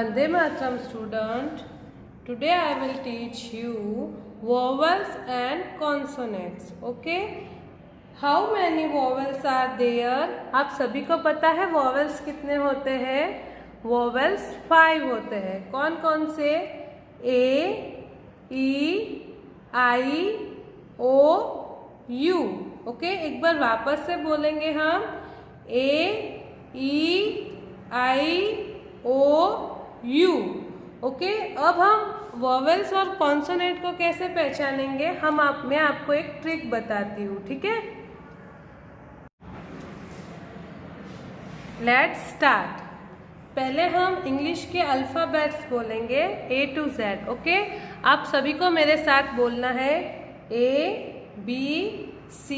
Vande Mataram student. Today I will teach you vowels and consonants. Okay? How many vowels are there? आप सभी को पता है vowels कितने होते हैं? Vowels 5 होते हैं. कौन कौन से? A, E, I, O, U. Okay एक बार वापस से बोलेंगे हम. A, E, I, O, U. Okay अब हम वॉवेल्स और कॉन्सोनेंट को कैसे पहचानेंगे मैं आपको एक ट्रिक बताती हूँ. ठीक है, लेट्स स्टार्ट. पहले हम इंग्लिश के अल्फ़ाबेट्स बोलेंगे A to Z. ओके आप सभी को मेरे साथ बोलना है. A, B, C,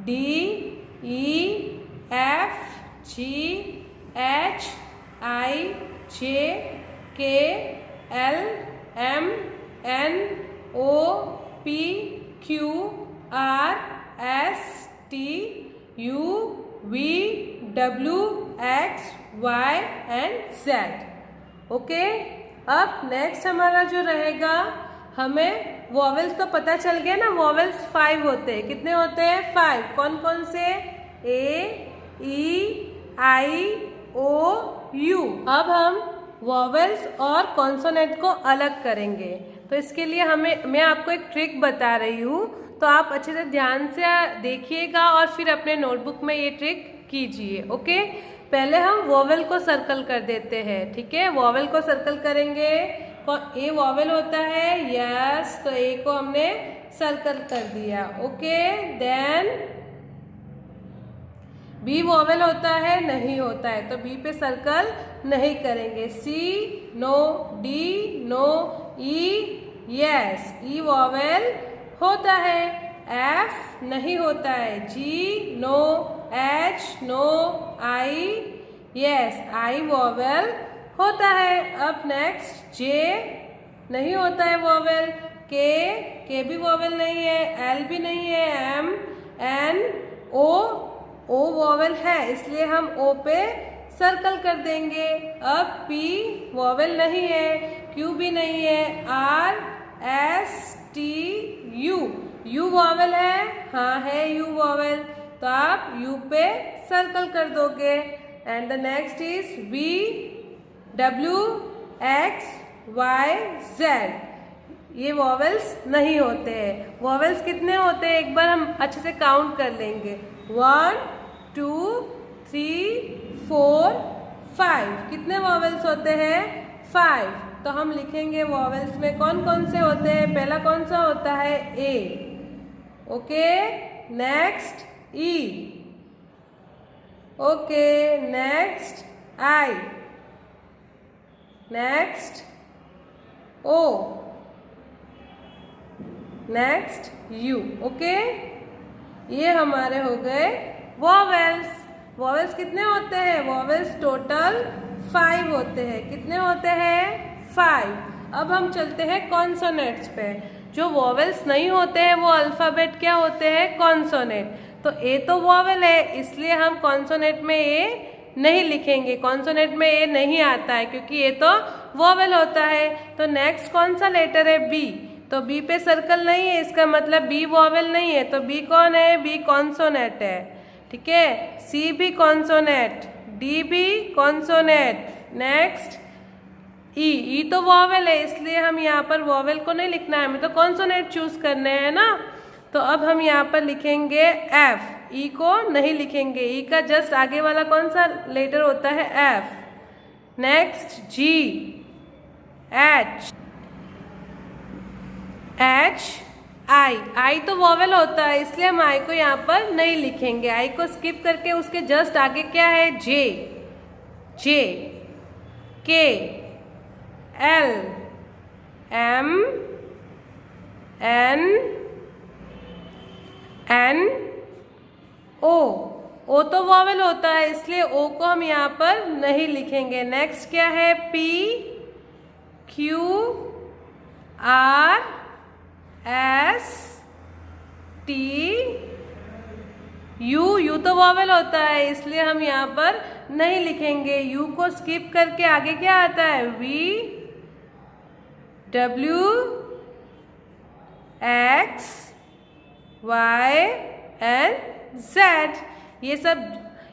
D, E, F, G, H, I, J, K, L, M, N, O, P, Q, R, S, T, U, V, W, X, Y and Z. Okay अब next हमारा जो रहेगा, हमें वॉवेल्स तो पता चल गया ना. वॉवेल्स 5 होते हैं. कितने होते हैं? 5. कौन कौन से? A, E, I, O, U. अब हम वॉवेल्स और कॉन्सोनेंट को अलग करेंगे. तो इसके लिए मैं आपको एक ट्रिक बता रही हूँ, तो आप अच्छे से ध्यान से देखिएगा और फिर अपने नोटबुक में ये ट्रिक कीजिए. ओके पहले हम वॉवेल को सर्कल कर देते हैं. ठीक है, वॉवेल को सर्कल करेंगे. ए वॉवेल होता है, यस, तो ए को हमने सर्कल कर दिया. ओके देन बी वॉवेल होता है, नहीं होता है, तो बी पे सर्कल नहीं करेंगे. सी नो, डी नो, ई यस, ई वॉवेल होता है. एफ नहीं होता है. जी नो, एच नो, आई यस, आई वॉवेल होता है. अब नेक्स्ट जे नहीं होता है वॉवेल. के भी वॉवेल नहीं है. एल भी नहीं है. एम, एन, ओ वॉवेल है, इसलिए हम ओ पे सर्कल कर देंगे. अब पी वॉवेल नहीं है. क्यू भी नहीं है. R, S, T, U vowel है. हाँ है यू वॉवेल, तो आप यू पे सर्कल कर दोगे. And the next is V, W, X, Y, Z. ये वॉवेल्स नहीं होते हैं. वॉवेल्स कितने होते हैं एक बार हम अच्छे से काउंट कर लेंगे. 1, 2, 3, 4, 5. कितने वॉवेल्स होते हैं? 5. तो हम लिखेंगे वॉवेल्स में कौन कौन से होते हैं. पहला कौन सा होता है? A. Okay next E. Okay next I. Next O. Next U. Okay ये हमारे हो गए वॉवेल्स. वॉवेल्स कितने होते हैं? वॉवेल्स टोटल 5 होते हैं. कितने होते हैं? 5. अब हम चलते हैं कॉन्सोनेंट्स पे. जो वॉवेल्स नहीं होते हैं वो अल्फाबेट क्या होते हैं? कॉन्सोनेंट. तो ए तो वॉवेल है, इसलिए हम कॉन्सोनेंट में ए नहीं लिखेंगे. कॉन्सोनेंट में ए नहीं आता है क्योंकि ए तो वॉवेल होता है. तो नेक्स्ट कौन सा लेटर है? बी. तो बी पे सर्कल नहीं है, इसका मतलब बी वॉवेल नहीं है. तो बी कौन है? बी कॉन्सोनेंट है. ठीक है, सी भी कॉन्सोनेंट, डी भी कॉन्सोनेंट. नेक्स्ट ई तो वॉवेल है, इसलिए हम यहाँ पर वॉवेल को नहीं लिखना है, हमें तो कॉन्सोनेंट चूज करने हैं ना. तो अब हम यहाँ पर लिखेंगे एफ. ई को नहीं लिखेंगे. ई का जस्ट आगे वाला कौन सा लेटर होता है? एफ. नेक्स्ट जी, एच, आई तो वॉवेल होता है, इसलिए हम आई को यहाँ पर नहीं लिखेंगे. आई को स्किप करके उसके जस्ट आगे क्या है? जे, के, एल, एम, एन, ओ तो वॉवेल होता है, इसलिए ओ को हम यहाँ पर नहीं लिखेंगे. नेक्स्ट क्या है? P, Q, R, S, T, U तो वॉवेल होता है, इसलिए हम यहाँ पर नहीं लिखेंगे। यू को स्किप करके आगे क्या आता है? V W X Y and Z,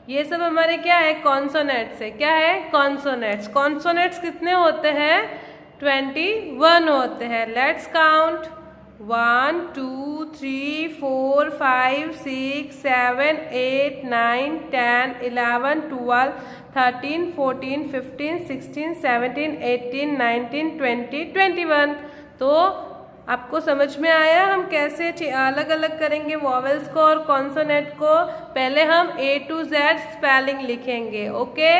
ये सब हमारे क्या है? कॉन्सोनेंट्स है। क्या है? कॉन्सोनेंट्स। कॉन्सोनेंट्स कितने होते हैं? 21 होते हैं। Let's count 1 2 3 4 5 6 7 8 9 10 11 12 13 14 15 16 17 18 19 20 21। तो आपको समझ में आया हम कैसे अलग अलग करेंगे वॉवेल्स को और कॉन्सोनेंट को? पहले हम A to Z स्पेलिंग लिखेंगे। ओके,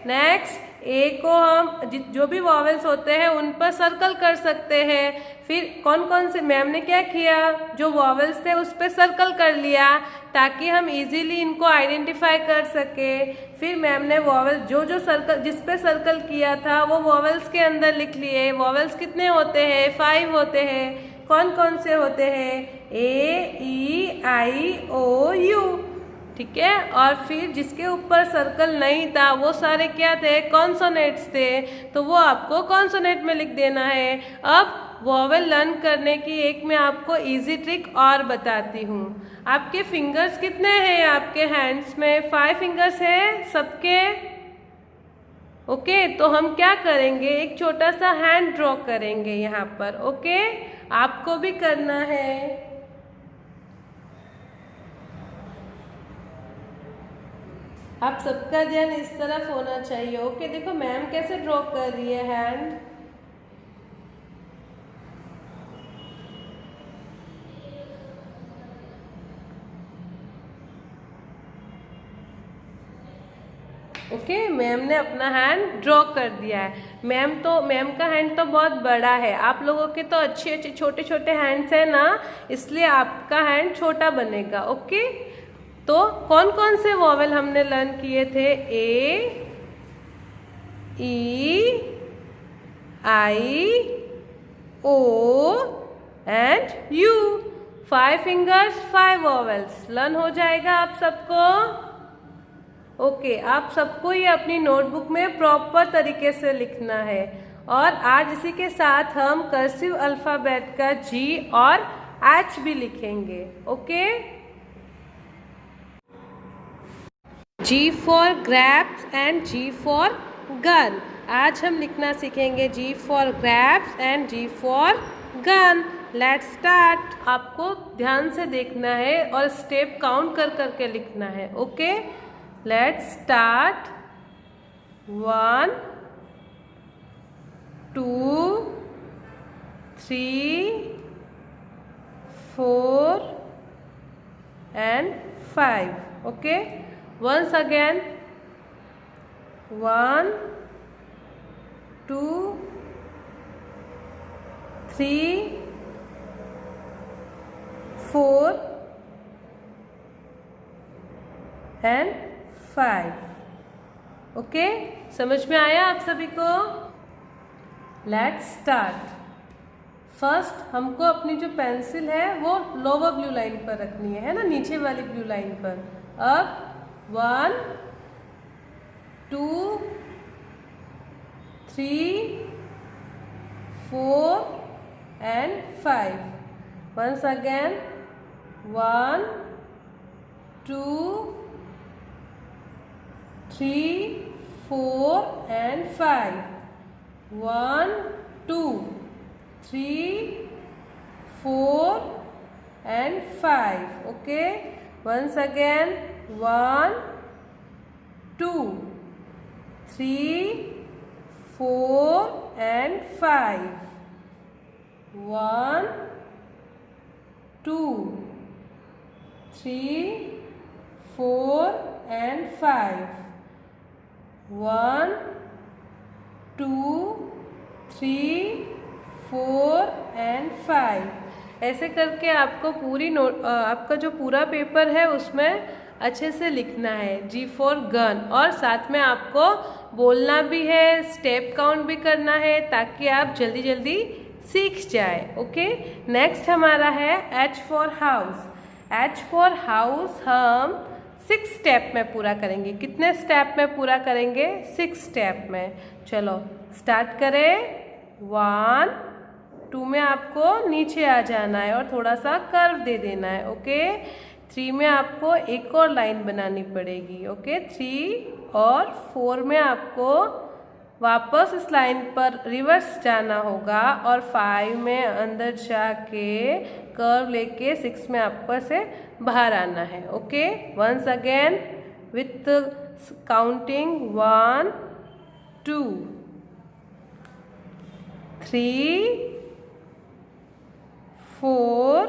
नेक्स्ट ए को हम जो भी वॉवेल्स होते हैं उन पर सर्कल कर सकते हैं। फिर कौन कौन से मैम ने क्या किया? जो वॉवेल्स थे उस पर सर्कल कर लिया ताकि हम इजीली इनको आइडेंटिफाई कर सके। फिर मैम ने वॉवेल जो सर्कल जिस पे सर्कल किया था वो वॉवेल्स के अंदर लिख लिए। वॉवेल्स कितने होते हैं? 5 होते हैं। कौन कौन से होते हैं? ए ई आई ओ यू। ठीक है, और फिर जिसके ऊपर सर्कल नहीं था वो सारे क्या थे? कॉन्सोनेंट्स थे, तो वो आपको कॉन्सोनेंट में लिख देना है। अब वॉवेल लर्न करने की एक मैं आपको इजी ट्रिक और बताती हूँ। आपके फिंगर्स कितने हैं? आपके हैंड्स में 5 फिंगर्स हैं सबके। ओके, तो हम क्या करेंगे? एक छोटा सा हैंड ड्रॉ करेंगे यहाँ पर। ओके, आपको भी करना है। आप सबका ध्यान इस तरफ होना चाहिए। ओके, देखो मैम कैसे ड्रॉ कर रही है हैंड। ओके, मैम ने अपना हैंड ड्रॉ कर दिया है। मैम का हैंड तो बहुत बड़ा है, आप लोगों के तो अच्छे अच्छे छोटे छोटे हैंड्स हैं ना, इसलिए आपका हैंड छोटा बनेगा। ओके, तो कौन कौन से वॉवेल हमने लर्न किए थे? A E I O and U. 5 fingers 5 vowels learn हो जाएगा आप सबको। ओके, आप सबको ये अपनी नोटबुक में प्रॉपर तरीके से लिखना है। और आज इसी के साथ हम कर्सिव अल्फाबेट का जी और एच भी लिखेंगे। Okay, G for grabs and G for gun। आज हम लिखना सीखेंगे G for grabs and G for gun। Let's start। आपको ध्यान से देखना है और स्टेप काउंट कर करके लिखना है। Okay, let's start. 1 2 3 4 and 5। Okay, once again 1 2 3 4 and 5। Okay, समझ में आया आप सभी को? Let's start. फर्स्ट हमको अपनी जो पेंसिल है वो लोअर ब्लू लाइन पर रखनी है ना, नीचे वाली ब्लू लाइन पर। अब 1 2 3 4 and 5। Once again 1 2 3 4 and 5। 1 2 3 4 and 5। Okay, once again 1 2 3 4 and 5। 1 2 3 4 and 5। 1 2 3 4 and 5। ऐसे करके आपको पूरी आपका जो पूरा पेपर है उसमें अच्छे से लिखना है G फॉर गन, और साथ में आपको बोलना भी है, स्टेप काउंट भी करना है ताकि आप जल्दी जल्दी सीख जाए। ओके, नेक्स्ट हमारा है H for house. H for house हम 6 स्टेप में पूरा करेंगे। कितने स्टेप में पूरा करेंगे? 6 स्टेप में। चलो स्टार्ट करें। 1 2 में आपको नीचे आ जाना है और थोड़ा सा कर्व दे देना है। ओके 3 में आपको एक और लाइन बनानी पड़ेगी। ओके 3 और 4 में आपको वापस इस लाइन पर रिवर्स जाना होगा और 5 में अंदर जाके कर्व लेके 6 में आपको से बाहर आना है। Okay once again with counting 1 2 3 4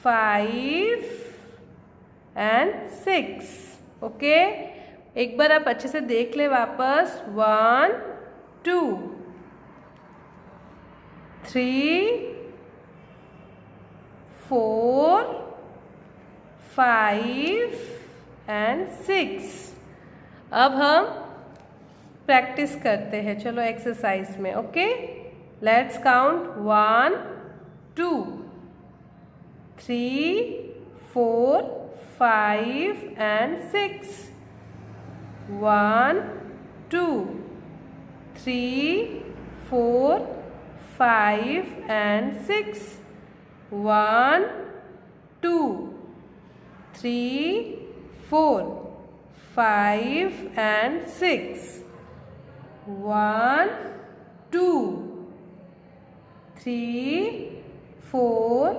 5 and 6। Okay एक बार आप अच्छे से देख ले वापस। 1 2 3 4 5 एंड 6। अब हम प्रैक्टिस करते हैं। चलो एक्सरसाइज में। Okay let's count 1 2 3 4 5 and 6। 1 2 3 4 5 and 6। 1 2 3 4 5 and 6। 1 2 3 4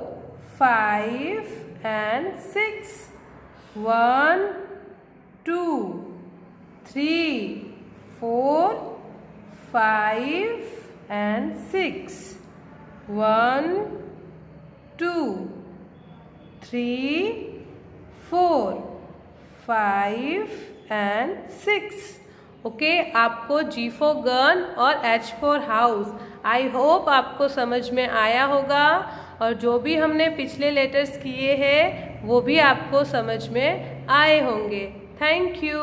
5 and 6। 1 2 3 4 5 and 6। 1 2 3 4 5 and 6। Okay आपको G फॉर गन और H for house I hope आपको समझ में आया होगा और जो भी हमने पिछले लेटर्स किए हैं वो भी आपको समझ में आए होंगे। Thank you.